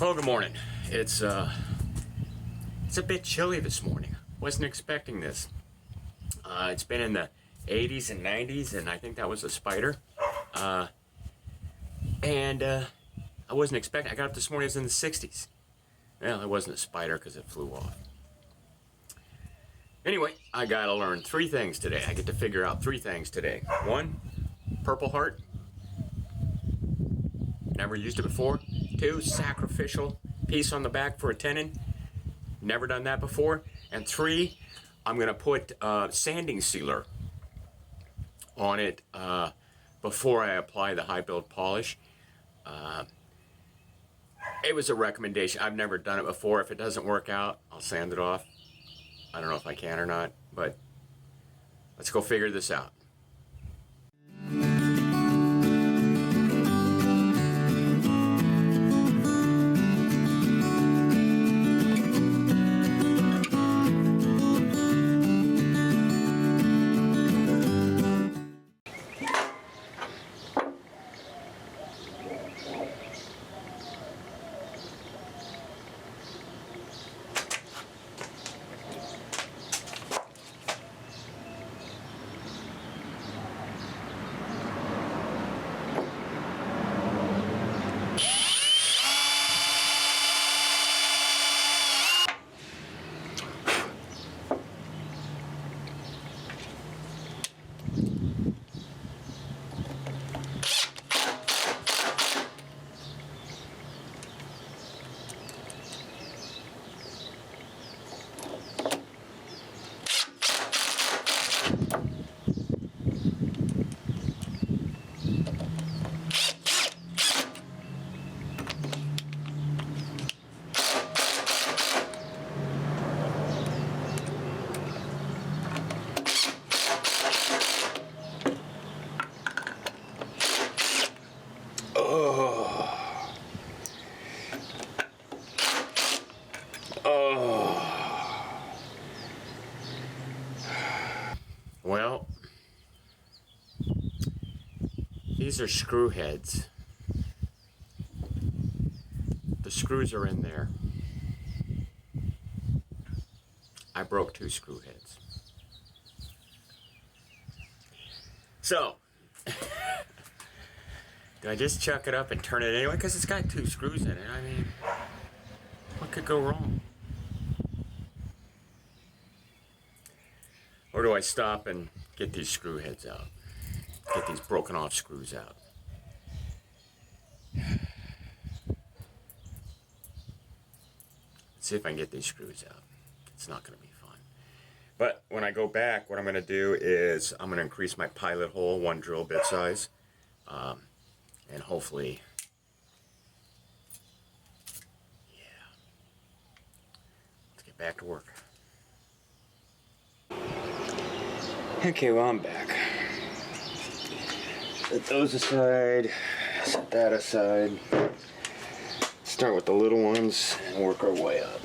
Oh, good morning. It's a bit chilly this morning. Wasn't expecting this. It's been in the 80s and 90s, and I think that was a spider. I wasn't expecting. I got up this morning. It was in the 60s. Well, it wasn't a spider because it flew off. Anyway, I gotta learn 3 things today. I get to figure out 3 things today. 1, Purpleheart. Never used it before. 2, sacrificial piece on the back for a tenon. Never done that before. And 3, I'm gonna put sanding sealer on it before I apply the high build polish. It was a recommendation. I've never done it before. If it doesn't work out, I'll sand it off. I don't know if I can or not, but let's go figure this out. Well, these are screw heads. The screws are in there. I broke 2 screw heads. So, do I just chuck it up and turn it anyway? Because it's got 2 screws in it. I mean, what could go wrong? Or do I stop and get these screw heads out? Get these broken off screws out. Let's see if I can get these screws out. It's not going to be fun. But when I go back, what I'm going to do is I'm going to increase my pilot hole 1 drill bit size. And hopefully, yeah. Let's get back to work. Okay, well, I'm back. Set those aside, set that aside. Start with the little ones and work our way up.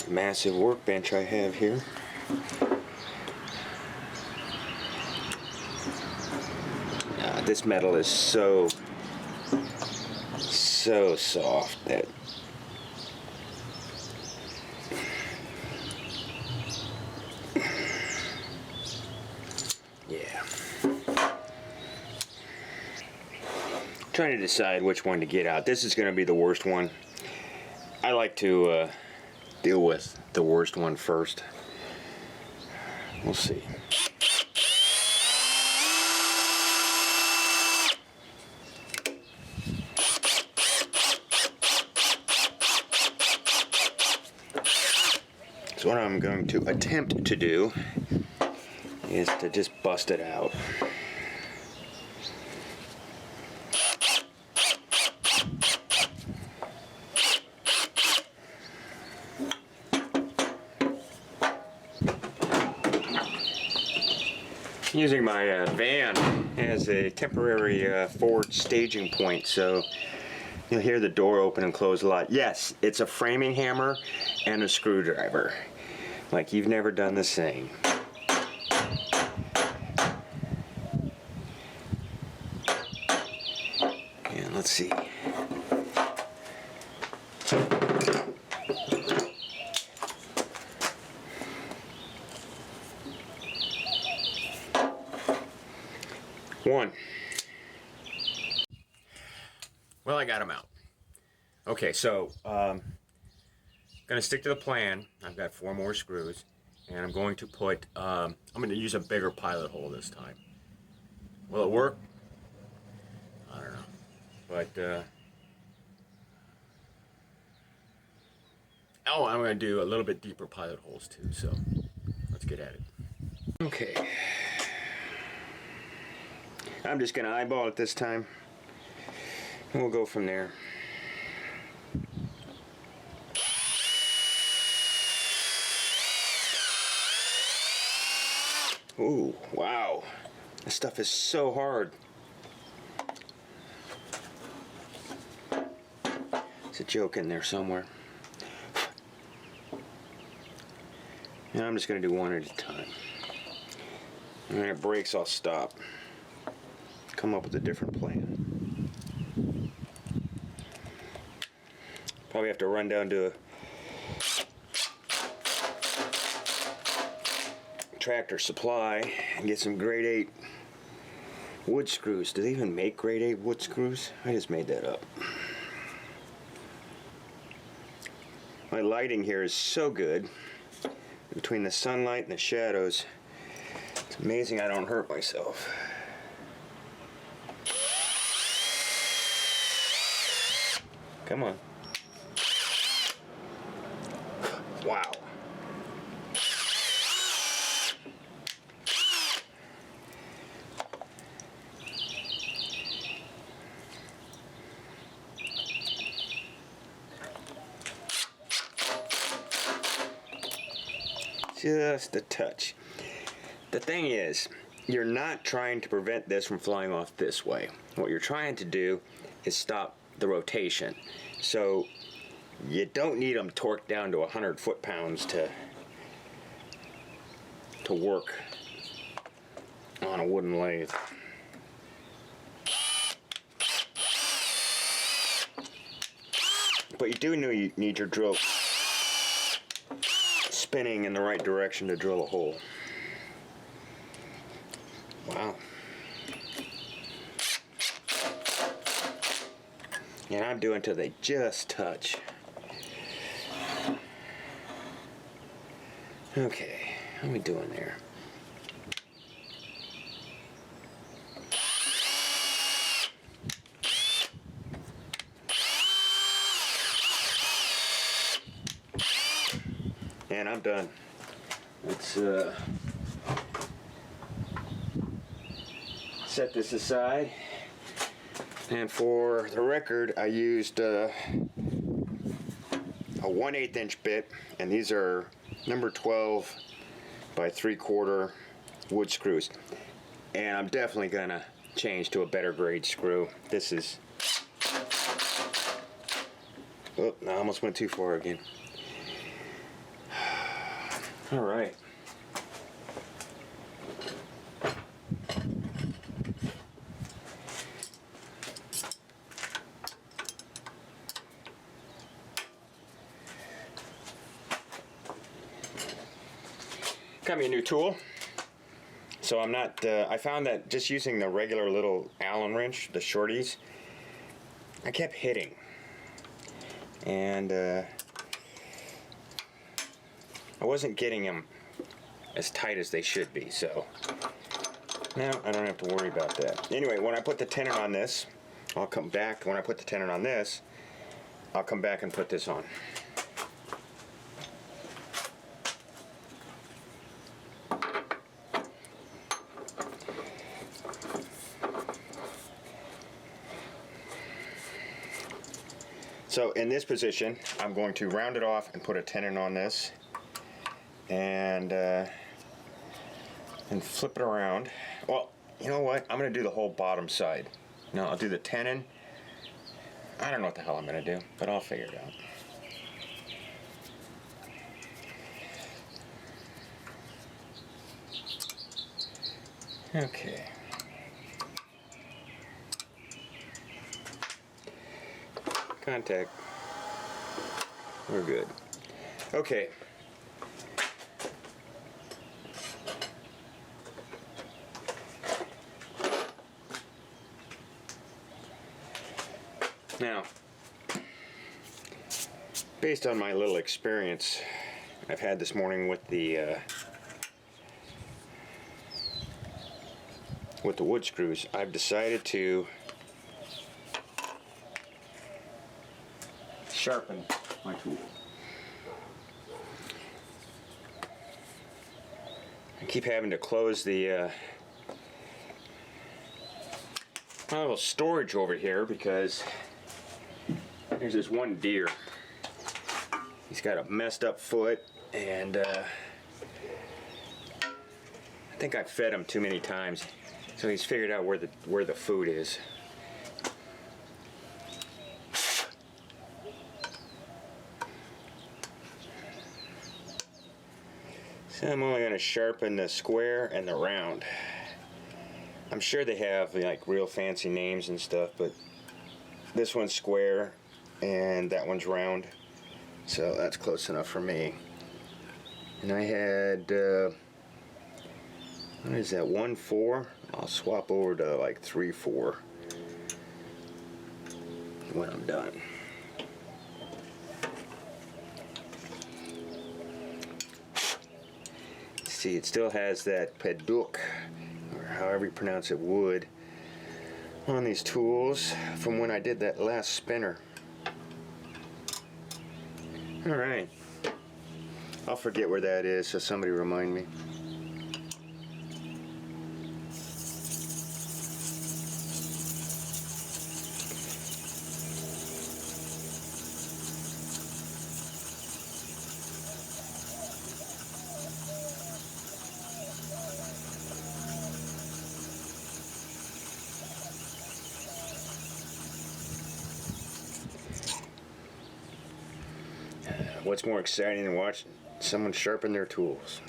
Massive workbench I have here. This metal is so soft that yeah. Trying to decide which one to get out. This is going to be the worst one. I like to deal with the worst one first. We'll see. So what I'm going to attempt to do is to just bust it out. Using my van as a temporary forward staging point, so you'll hear the door open and close a lot. Yes, it's a framing hammer and a screwdriver. Like you've never done this thing. Let's see. One. Well, I got them out. Okay, so gonna stick to the plan. I've got 4 more screws, and I'm going to put. I'm going to use a bigger pilot hole this time. Will it work? I don't know, but oh, I'm going to do a little bit deeper pilot holes too. So let's get at it. Okay, I'm just going to eyeball it this time, and we'll go from there. Ooh, wow. This stuff is so hard. There's a joke in there somewhere. And I'm just going to do one at a time. And when it breaks, I'll stop. Come up with a different plan. Probably have to run down to a Tractor Supply and get some grade 8 wood screws. Do they even make grade 8 wood screws? I just made that up. My lighting here is so good between the sunlight and the shadows. It's amazing I don't hurt myself. Come on. Wow. Just a touch. The thing is, you're not trying to prevent this from flying off this way. What you're trying to do is stop the rotation. So you don't need them torqued down to 100 foot-pounds to work on a wooden lathe. But you do need your drill spinning in the right direction to drill a hole. Wow. And I'm doing till they just touch. Okay, how are we doing there? And I'm done. Let's set this aside. And for the record, I used a 1/8 inch bit, and these are number 12 by 3/4 wood screws. And I'm definitely gonna change to a better grade screw. This is, oh, I almost went too far again. All right. Got me a new tool. So I'm not, I found that just using the regular little Allen wrench, the shorties, I kept hitting. And I wasn't getting them as tight as they should be, so now I don't have to worry about that. Anyway, when I put the tenon on this, I'll come back. When I put the tenon on this, I'll come back and put this on. So in this position, I'm going to round it off and put a tenon on this, and flip it around. Well, you know what? I'm going to do the whole bottom side. No, I'll do the tenon. I don't know what the hell I'm going to do, but I'll figure it out. Okay. contact. We're good. Okay. Now, based on my little experience I've had this morning with the wood screws, I've decided to sharpen my tool. I keep having to close the my little storage over here because there's this one deer. He's got a messed up foot, and I think I've fed him too many times, so he's figured out where the food is. So I'm only going to sharpen the square and the round. I'm sure they have like real fancy names and stuff, but this one's square and that one's round, so that's close enough for me. And I had what is that, 1-4? I'll swap over to like 3-4 when I'm done. See, it still has that peduk, or however you pronounce it, wood on these tools from when I did that last spinner. Alright, I'll forget where that is, so somebody remind me. What's more exciting than watching someone sharpen their tools?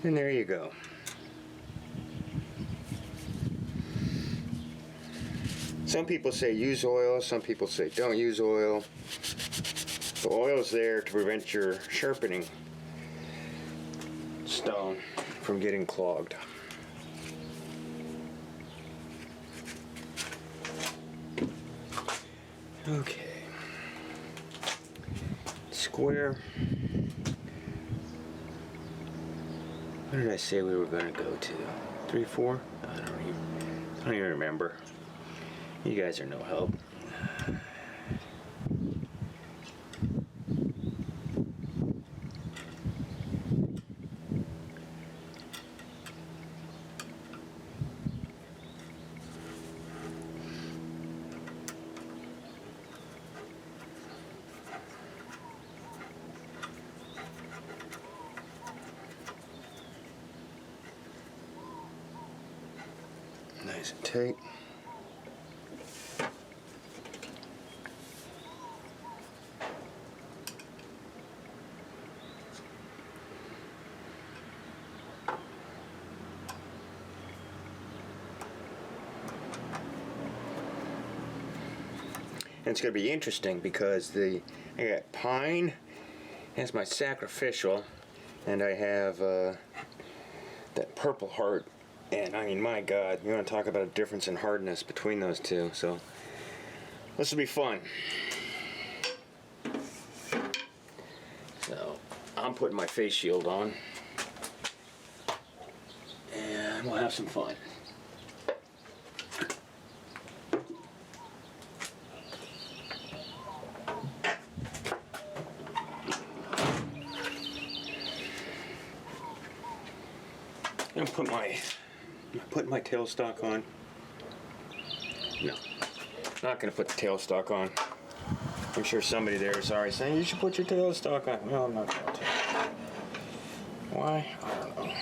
And there you go. Some people say use oil, some people say don't use oil. The oil is there to prevent your sharpening stone from getting clogged. Okay. Square. What did I say we were going to go to? 3-4? I don't even remember. You guys are no help. Nice and tight. And it's going to be interesting because I got pine as my sacrificial, and I have that Purpleheart. And I mean, my God, you want to talk about a difference in hardness between those two. So this will be fun. So I'm putting my face shield on, and we'll have some fun. I'm putting my tailstock on. No, not gonna put the tailstock on. I'm sure somebody there is already saying, you should put your tailstock on. No, I'm not going to. Why? I don't know.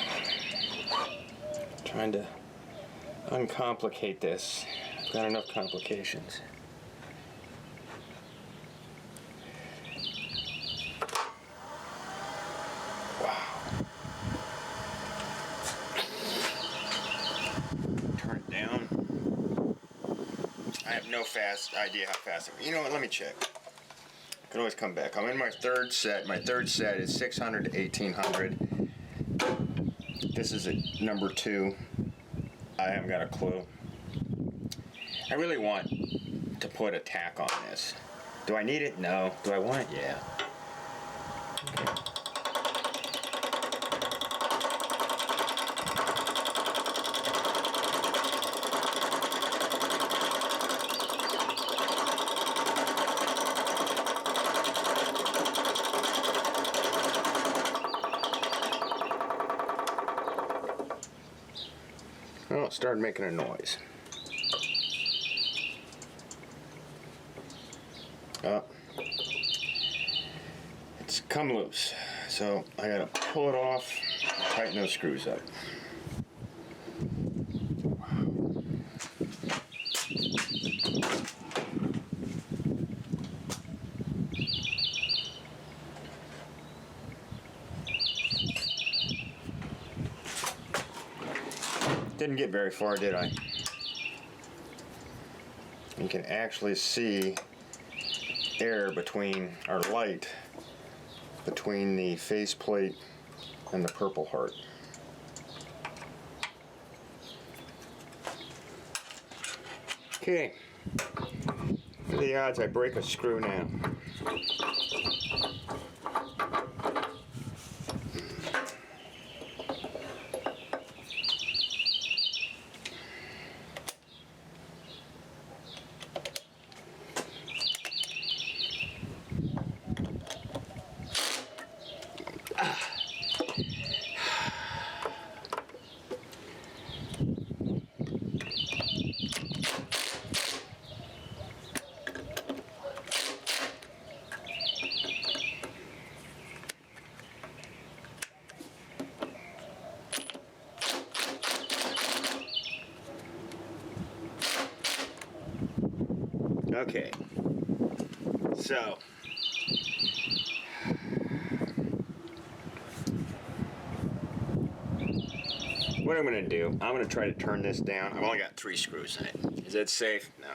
Trying to uncomplicate this. I've got enough complications. Wow. Turn it down. I have no idea how fast you know what, let me check. I can always come back. I'm in my third set. My third set is 600 to 1800. This is a number 2. I haven't got a clue. I really want to put a tack on this. Do I need it? No. Do I want it? Yeah. Okay. Oh, it started making a noise. It's come loose. So I gotta pull it off, tighten those screws up. Didn't get very far, did I? You can actually see air between, or light between the faceplate and the Purpleheart. Okay, what are the odds I break a screw now? Okay, so what I'm going to do, I'm going to try to turn this down. I've only got 3 screws in it. Is that safe? No.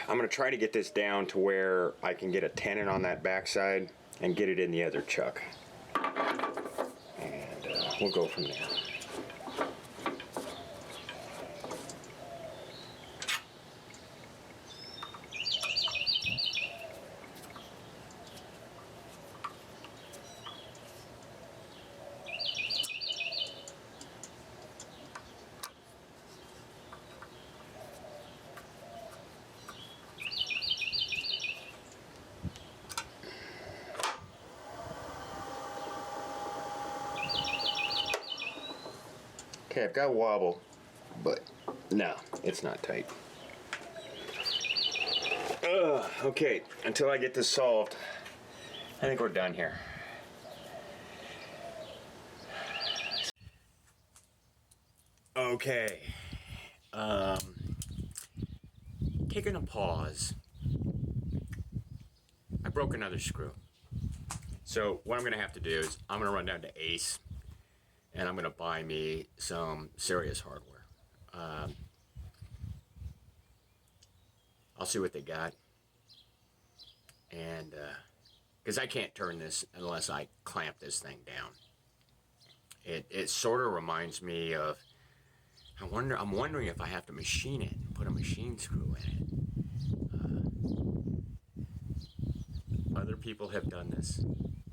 I'm going to try to get this down to where I can get a tenon on that backside and get it in the other chuck. And we'll go from there. Okay, I've got wobble, but no, it's not tight. Okay, until I get this solved, I think we're done here. Okay, taking a pause. I broke another screw. So what I'm gonna have to do is I'm gonna run down to Ace and I'm gonna buy me some serious hardware. I'll see what they got, and because I can't turn this unless I clamp this thing down. It sort of reminds me of. I'm wondering if I have to machine it and put a machine screw in it. Other people have done this.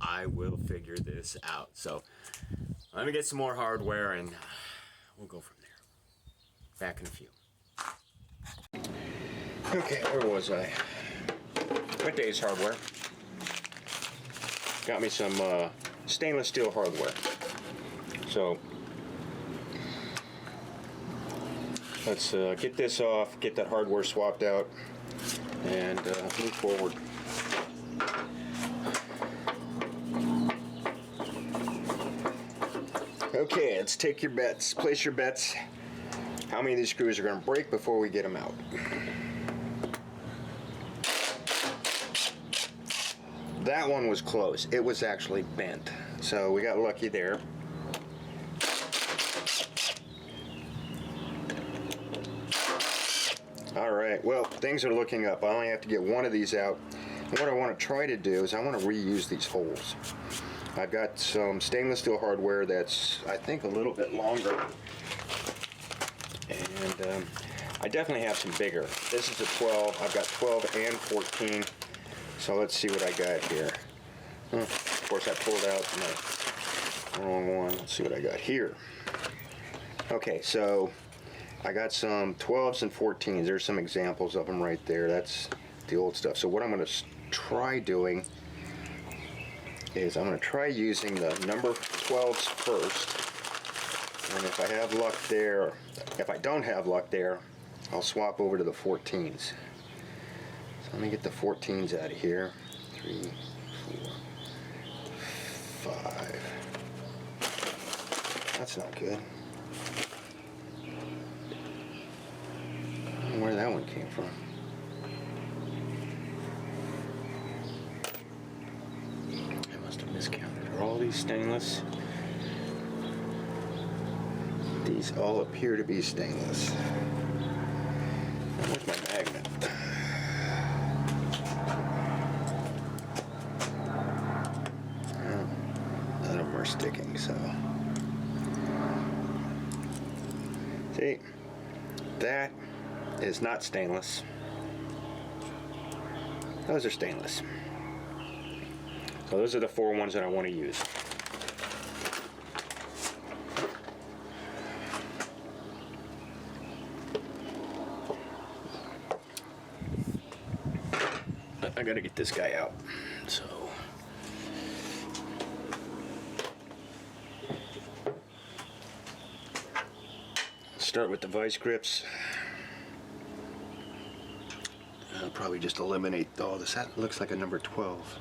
I will figure this out. So let me get some more hardware and we'll go from there. Back in a few. Okay, where was I? Went to Ace Hardware. Got me some stainless steel hardware. So let's get this off, get that hardware swapped out, and move forward. Okay, let's take your bets. Place your bets. How many of these screws are going to break before we get them out? That one was close. It was actually bent. So we got lucky there. All right, well, things are looking up. I only have to get one of these out. And what I want to try to do is I want to reuse these holes. I've got some stainless steel hardware that's, I think, a little bit longer. And I definitely have some bigger. This is a 12. I've got 12 and 14. So let's see what I got here. Of course, I pulled out the wrong one. Let's see what I got here. Okay, so I got some 12s and 14s. There's some examples of them right there. That's the old stuff. So what I'm going to try doing is I'm going to try using the number 12s first. And if I have luck there, if I don't have luck there, I'll swap over to the 14s. So let me get the 14s out of here. 3, 4, 5. That's not good. I don't know where that one came from. I must have miscounted. Are all these stainless? These all appear to be stainless. Where's my magnet? None of them are sticking, so. See, that is not stainless. Those are stainless. So those are the 4 ones that I want to use. I gotta get this guy out. So start with the vice grips. I'll probably just eliminate all this. That looks like a number 12.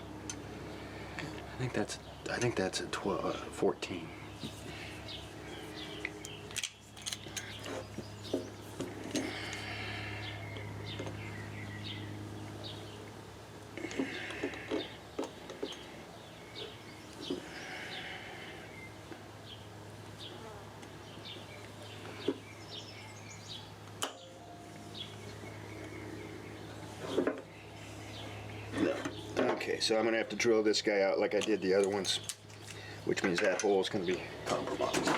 I think that's a 14. Okay, so I'm going to have to drill this guy out like I did the other ones, which means that hole is going to be compromised.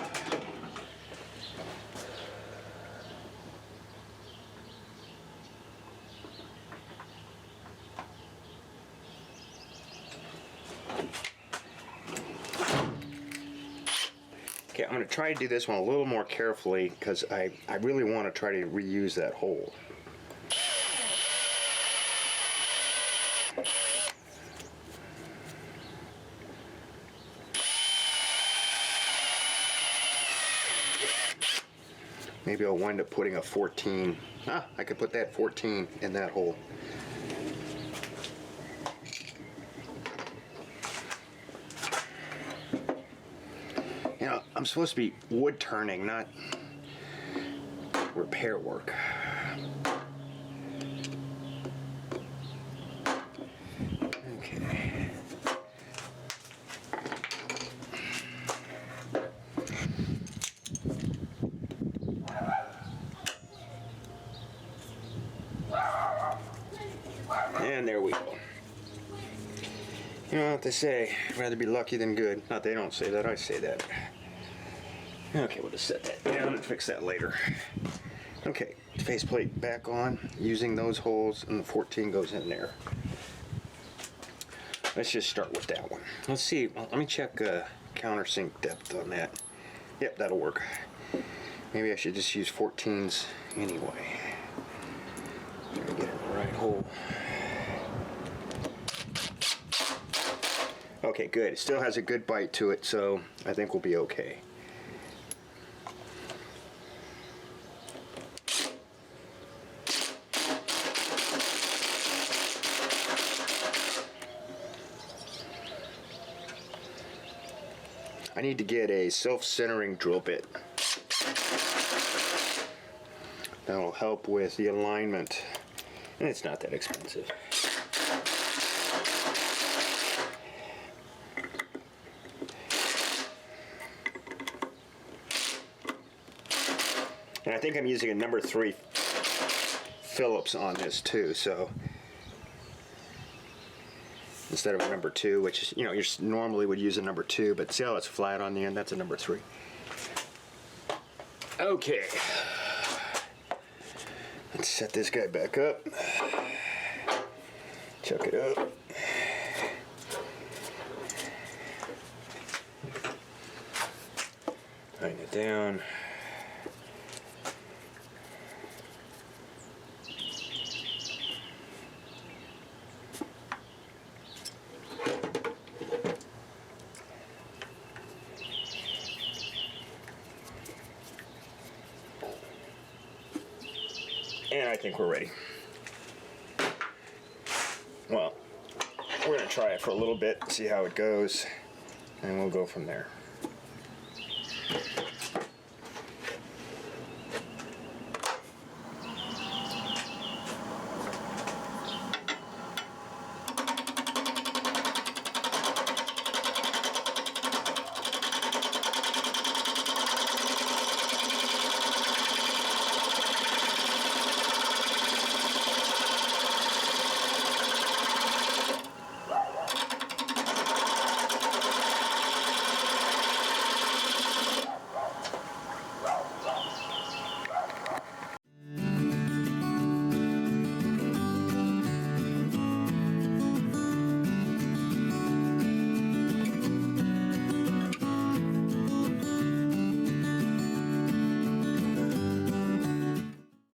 Okay, I'm going to try to do this one a little more carefully because I really want to try to reuse that hole. Maybe I'll wind up putting a 14. I could put that 14 in that hole. You know, I'm supposed to be wood turning, not repair work. Okay. And there we go. You know what they say, I'd rather be lucky than good. Not they don't say that, I say that. Okay, we'll just set that down and fix that later. Okay, faceplate back on, using those holes, and the 14 goes in there. Let's just start with that one. Let's see, well, let me check countersink depth on that. Yep, that'll work. Maybe I should just use 14s anyway. Try to get in the right hole. Okay, good. It still has a good bite to it, so I think we'll be okay. I need to get a self-centering drill bit. That'll help with the alignment. And it's not that expensive. And I think I'm using a number 3 Phillips on this too, so instead of a number 2, which is, you normally would use a number 2, but see how it's flat on the end? That's a number 3. Okay. Let's set this guy back up. Chuck it up. Tighten it down. And I think we're ready. Well, we're going to try it for a little bit, see how it goes, and we'll go from there.